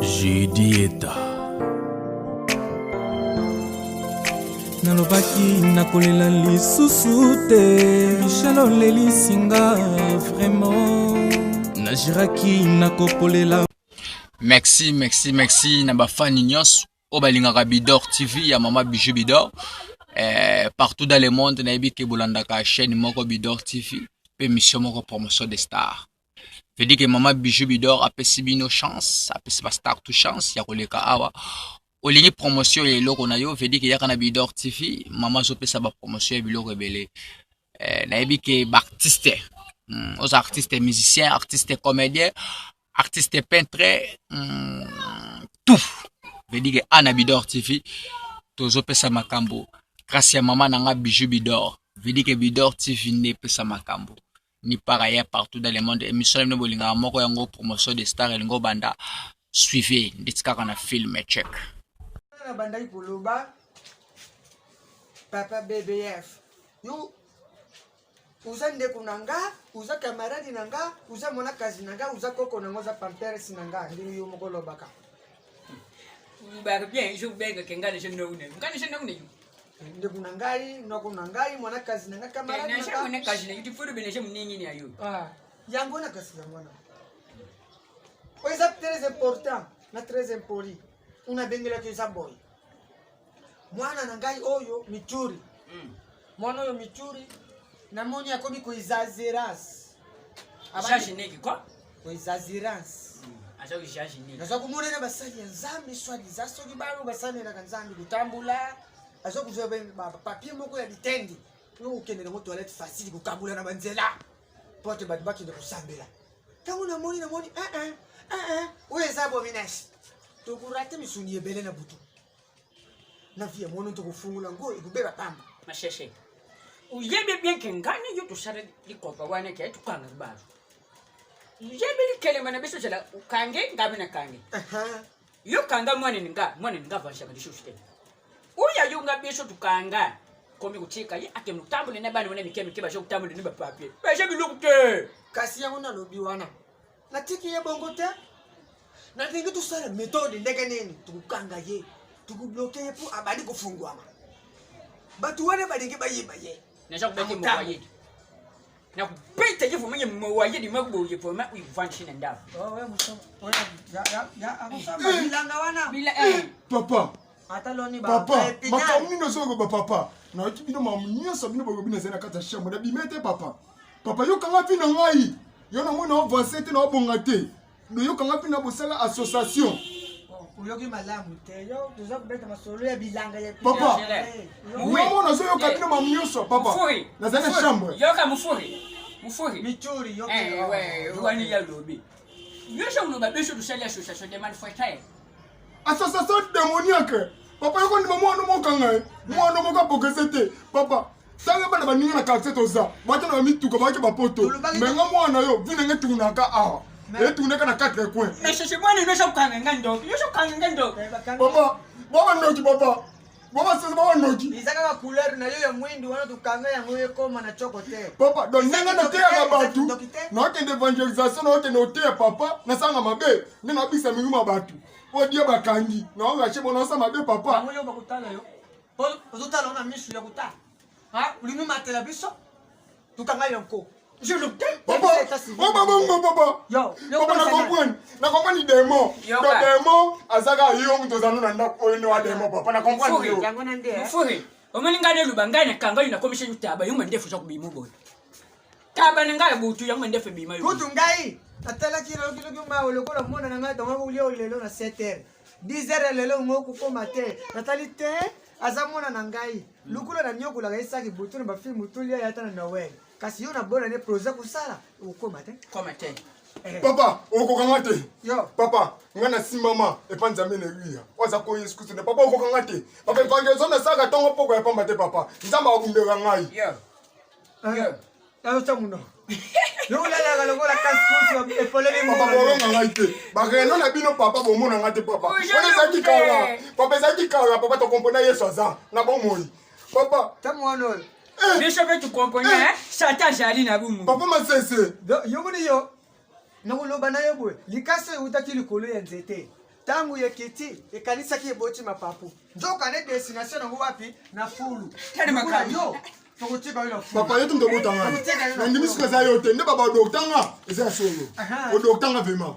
Judieta nalobaki nakolela lisusu te Michel Lelisinga vraiment najiraki nakopolela. Merci na bafani nyos o balingaka Bidor TV ya Mama Bijou Bidor partout dans le monde na yebiki bolandaka chaîne moko Bidor TV pe mission moko promotion des stars. Veut dire que Mama Bijou Bidor apesi bino chance, apesi ba star tout chance ya koleka awa. Olingi promotion ya eloko na yo veut dire que yaka na Bidor TV mama zo pesa ba promotion ya biloko ebele. Na yebiki ba artiste, aux artistes musiciens, artistes comédiens, artiste peintre, tout. Veut dire que Anna Bidor TV, tozo pesa makambo. Grâce à maman nanga Bijou Bidor. Veut dire que Bidor TV n'est pesa makambo. Ni par ailleurs partout dans le monde. Émission de Bolinga, moko yango promotion des stars, yango banda. Suivez, dites-moi qu'on a film check. Banda ikoloba, Papa BBF. You. Uza ndeko nanga, uza camarade nanga, uza mona kazi nanga, uza koko nanga, uza partenaire sinanga, ndiri yo moko lobaka. Ba bien, je beg que ngane je n'oune. Ngane je n'oune. Ndeko nangai, noko nangai, mona kazi nanga, camarade nanga. Na je mona kazi nanga, tu furu bene je mningi ni ayo. Ah, yango na kazi yango na. Oza très important, na très impoli. Una bengela ke za boy. Mwana nangai oyo michuri. Mwana oyo michuri. Na moni akomi ko exagérance. Exagérer quoi? Ko exagérance. Azo exagérer. Nazo kumonela basali ya nzambe swali za soki balo basali na kanzambe kutambula. Azo kuzobe papier moko ya bitendi. Yo ukendele mo toilette facile kukabula na banzela. Pote badi baki de kusambela. Tangu na moni Oye zabo minashi. Tokurate misuni ebele na butu. Na via mono tokufungula ngo ikubeba pamba. Masheshe. Uyebe bien que ngane yo to sare di kopa wana ke tukanga ba. Uyebe li kele mana beso jala ukange ngabe na kange. Yo kanga mwana nga vansha ka dishushite. Uya yo nga beso tukanga komi kuchika yi ake mutambule na bani wana mikemi keba jo kutambule ni ba papier. Ba je bilukute. Kasi yango na lobi wana. Na tiki ye bongo te. Na tingi tu sare méthode ndenge nini tukanga ye. Tukubloke ye pour abali kufungwa. Batu wane badingi bayiba ye. Na je kubete mo waye. Na kubete je fumenye mo waye di magbo je foma u vanshi na ndafu. Oh we musoma. Ya amusoma bilanga wana. Papa. Ataloni ba. Papa. Makamni no soko ba papa. Na kibino mamunyo so bino bogo bino zena kata shamo na bimete papa. Papa yo kanga pina ngai. Yo na mona avancete na obongate. No yo kanga pina bosala association. Uyoki malamu te yo tuza kubeta masolo ya bilanga ya papa. Mwana so yo kapina mamunyo so papa. Na zena shamo. Yo ka mufuri. Michuri yo. We wani ya lobi. Yo sha uno ba beso tusali association de manufacture. Association démoniaque. Papa yo kondi mwana mo kanga. Mwana mo ka pokesete. Papa. Sanga bana baninga na kalse toza. Bata na mituka baki bapoto. Menga mwana yo vinenge tunaka awa. Tuneka na 4 coins. Mais c'est moi ne suis pas ngando. Yo so kanga ngando. Papa, baba noki papa. Baba sasa baba noki. Izaka ba couleur na yo ya mwindi wana tukanga ya ngoye koma na chokote. Papa, donc nenga na tea na batu. Na okende evangelisation na okende otea papa na sanga mabe. Nena bisa minguma batu. Odia bakangi. Na onga chebo na sa mabe papa. Ngoyo bakutala yo. Paul, uzutala na mishu ya kuta. Ha? Ulinu matela biso. Tukanga yonko. Je le dis. Papa, papa. Yo, papa na comprendre demo. Donc demo azaka yo mtu zanu na ndako oyo wa demo papa na comprendre yo. Yango na ndie. Mfuri. Omalinga de lubangane kanga ina commission utaba yuma ndefu za kubimu boy. Taba nanga butu yuma ndefu bima yo. Kutu ngai. Atala kilo ma lokola mona na ngata ngo ulio lelo na 7h. 10h lelo ngoku koma te. Natali te azamona na ngai. Lukula na nyoko la gaisa ki butu na ba film tulia yata na Noel. Kasi yo na bona ne projet kusala ukoma te. Koma te. Papa, okokanga te. Yo. Papa, ngana si mama e panza mene wiya. Waza ko Yesu Kristo ne papa okokanga te. Papa evangelisation na saka tongo poko ya pamba te papa. Nzamba akumbeka ngai. Yo. Yo tamuno. Yo la lokola kaskusi epole ni papa boronga ngai te. Ba reno na bino papa bomona ngate papa. Ona zaki kala. Papa zaki kala papa to kompona Yesu aza na bomoi. Papa, tamuno. Bishop tu comprends Satan jali na bumu. Papa masese. Yo moni yo. Na kuloba na yo boy. Likase utaki likolo ya nzete. tangu yekiti ikanisa kiboti mapapu njoka ne destination ngo wapi na fulu Tani makani. yo tokutika wila fulu Papa yetu ndo botanga. Na ndimi sikaza yote nde baba docteur nga eza solo. O docteur nga vraiment.